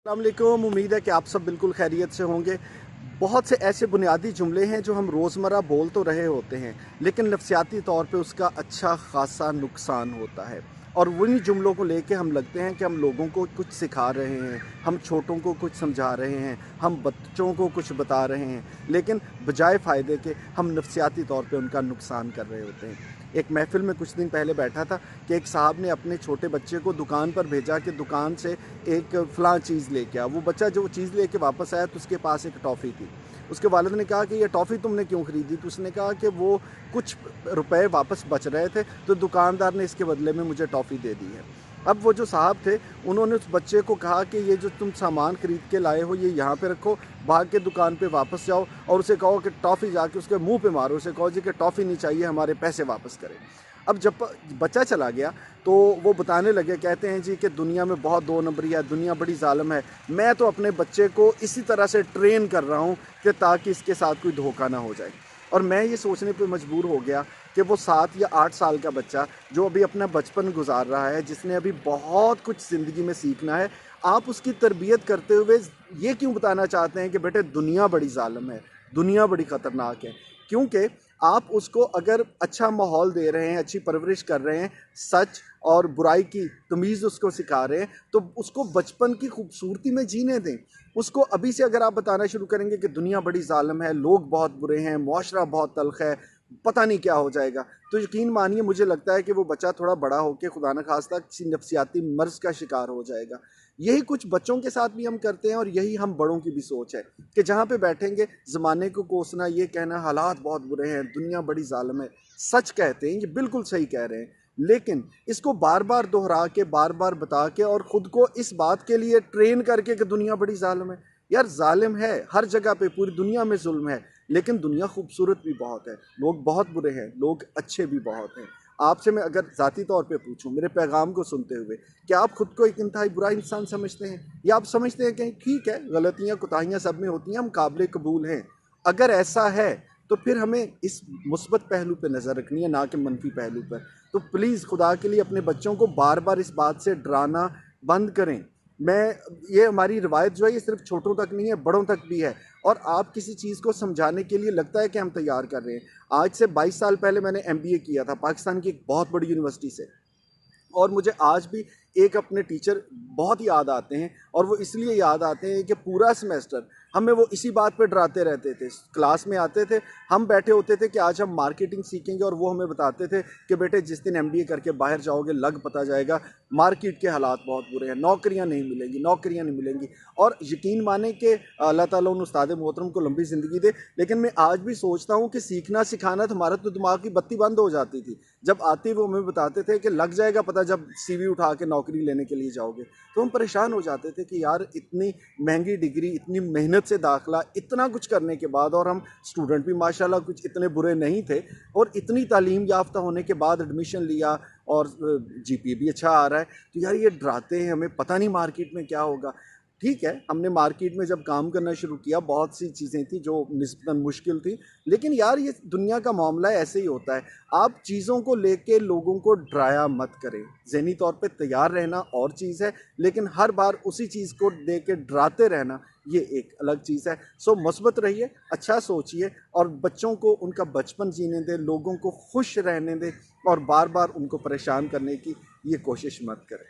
अस्सलामुअलैकुम। उम्मीद है कि आप सब बिल्कुल खैरियत से होंगे। बहुत से ऐसे बुनियादी जुमले हैं जो हम रोज़मर्रा बोल तो रहे होते हैं, लेकिन नफसियाती तौर पे उसका अच्छा खासा नुकसान होता है। और उन्हीं जुमलों को लेके हम लगते हैं कि हम लोगों को कुछ सिखा रहे हैं, हम छोटों को कुछ समझा रहे हैं, हम बच्चों को कुछ बता रहे हैं, लेकिन बजाय फ़ायदे के हम नफसियाती तौर पे उनका नुकसान कर रहे होते हैं। एक महफ़िल में कुछ दिन पहले बैठा था कि एक साहब ने अपने छोटे बच्चे को दुकान पर भेजा कि दुकान से एक फ़लाँ चीज़ लेके आ। वो बच्चा जो चीज़ लेके वापस आया तो उसके पास एक टॉफ़ी थी। उसके वालिद ने कहा कि ये टॉफ़ी तुमने क्यों ख़रीदी? तो उसने कहा कि वो कुछ रुपए वापस बच रहे थे, तो दुकानदार ने इसके बदले में मुझे टॉफ़ी दे दी है। अब वो जो साहब थे, उन्होंने उस बच्चे को कहा कि ये जो तुम सामान ख़रीद के लाए हो ये यहाँ पे रखो, भाग के दुकान पे वापस जाओ और उसे कहो कि टॉफ़ी जाके उसके मुँह पे मारो, उसे कहो जी कि टॉफ़ी नहीं चाहिए, हमारे पैसे वापस करें। अब जब बच्चा चला गया तो वो बताने लगे, कहते हैं जी कि दुनिया में बहुत दो नंबरी है, दुनिया बड़ी ज़ालिम है। मैं तो अपने बच्चे को इसी तरह से ट्रेन कर रहा हूँ कि ताकि इसके साथ कोई धोखा ना हो जाए। और मैं ये सोचने पे मजबूर हो गया कि वो 7 या 8 साल का बच्चा जो अभी अपना बचपन गुजार रहा है, जिसने अभी बहुत कुछ ज़िंदगी में सीखना है, आप उसकी तरबियत करते हुए ये क्यों बताना चाहते हैं कि बेटे दुनिया बड़ी ज़ालिम है, दुनिया बड़ी ख़तरनाक है? क्योंकि आप उसको अगर अच्छा माहौल दे रहे हैं, अच्छी परवरिश कर रहे हैं, सच और बुराई की तमीज़ उसको सिखा रहे हैं, तो उसको बचपन की खूबसूरती में जीने दें। उसको अभी से अगर आप बताना शुरू करेंगे कि दुनिया बड़ी ज़ालिम है, लोग बहुत बुरे हैं, मुआशरा बहुत तल्ख़ है, पता नहीं क्या हो जाएगा, तो यकीन मानिए मुझे लगता है कि वो बच्चा थोड़ा बड़ा होकर खुदा न खास्ता किसी नफसियाती मर्ज़ का शिकार हो जाएगा। यही कुछ बच्चों के साथ भी हम करते हैं और यही हम बड़ों की भी सोच है कि जहाँ पे बैठेंगे ज़माने को कोसना, ये कहना हालात बहुत बुरे हैं, दुनिया बड़ी ज़ालिम है। सच कहते हैं, ये बिल्कुल सही कह रहे हैं, लेकिन इसको बार बार दोहरा के, बार बार बता के और ख़ुद को इस बात के लिए ट्रेन करके कि दुनिया बड़ी ज़ालिम है। यार ज़ालिम है, हर जगह पे पूरी दुनिया में जुल्म है, लेकिन दुनिया खूबसूरत भी बहुत है, लोग बहुत बुरे हैं, लोग अच्छे भी बहुत हैं। आपसे मैं अगर ज़ाती तौर पे पूछूं मेरे पैगाम को सुनते हुए, क्या आप खुद को एक इंतहाई बुरा इंसान समझते हैं, या आप समझते हैं कि ठीक है, गलतियां कोताहियां सब में होती हैं, हम काबिल कबूल हैं? अगर ऐसा है तो फिर हमें इस मुस्बत पहलू पे नज़र रखनी है, ना कि मनफी पहलू पर। तो प्लीज़ खुदा के लिए अपने बच्चों को बार बार इस बात से डराना बंद करें। मैं ये हमारी रिवायत जो है ये सिर्फ छोटों तक नहीं है, बड़ों तक भी है। और आप किसी चीज़ को समझाने के लिए लगता है कि हम तैयार कर रहे हैं। आज से 22 साल पहले मैंने एमबीए किया था पाकिस्तान की एक बहुत बड़ी यूनिवर्सिटी से, और मुझे आज भी एक अपने टीचर बहुत याद आते हैं, और वो इसलिए याद आते हैं कि पूरा सेमेस्टर हमें वो इसी बात पे डराते रहते थे। क्लास में आते थे, हम बैठे होते थे कि आज हम मार्केटिंग सीखेंगे, और वो हमें बताते थे कि बेटे जिस दिन एमबीए करके बाहर जाओगे लग पता जाएगा, मार्केट के हालात बहुत बुरे हैं, नौकरियां नहीं मिलेंगी, नौकरियां नहीं मिलेंगी। और यकीन माने कि अल्लाह ताला उन उस्ताद मोहतरम को लंबी ज़िंदगी दे, लेकिन मैं आज भी सोचता हूँ कि सीखना सिखाना तो हमारा तो दिमाग की बत्ती बंद हो जाती थी जब आते वो हमें बताते थे कि लग जाएगा पता जब सीवी उठा के नौकरी लेने के लिए जाओगे। तो हम परेशान हो जाते थे कि यार इतनी महंगी डिग्री, इतनी मेहनत से दाखिला, इतना कुछ करने के बाद, और हम स्टूडेंट भी माशाल्लाह कुछ इतने बुरे नहीं थे, और इतनी तालीम याफ्ता होने के बाद एडमिशन लिया और जीपीए भी अच्छा आ रहा है, तो यार ये डराते हैं हमें, पता नहीं मार्केट में क्या होगा। ठीक है, हमने मार्केट में जब काम करना शुरू किया बहुत सी चीज़ें थी जो निस्बतन मुश्किल थी, लेकिन यार ये दुनिया का मामला ऐसे ही होता है। आप चीज़ों को लेके लोगों को डराया मत करें। ज़हनी तौर पे तैयार रहना और चीज़ है, लेकिन हर बार उसी चीज़ को दे के डराते रहना ये एक अलग चीज़ है। सो मस्बत रहिए, अच्छा सोचिए, और बच्चों को उनका बचपन जीने दें, लोगों को खुश रहने दें, और बार बार उनको परेशान करने की ये कोशिश मत करें।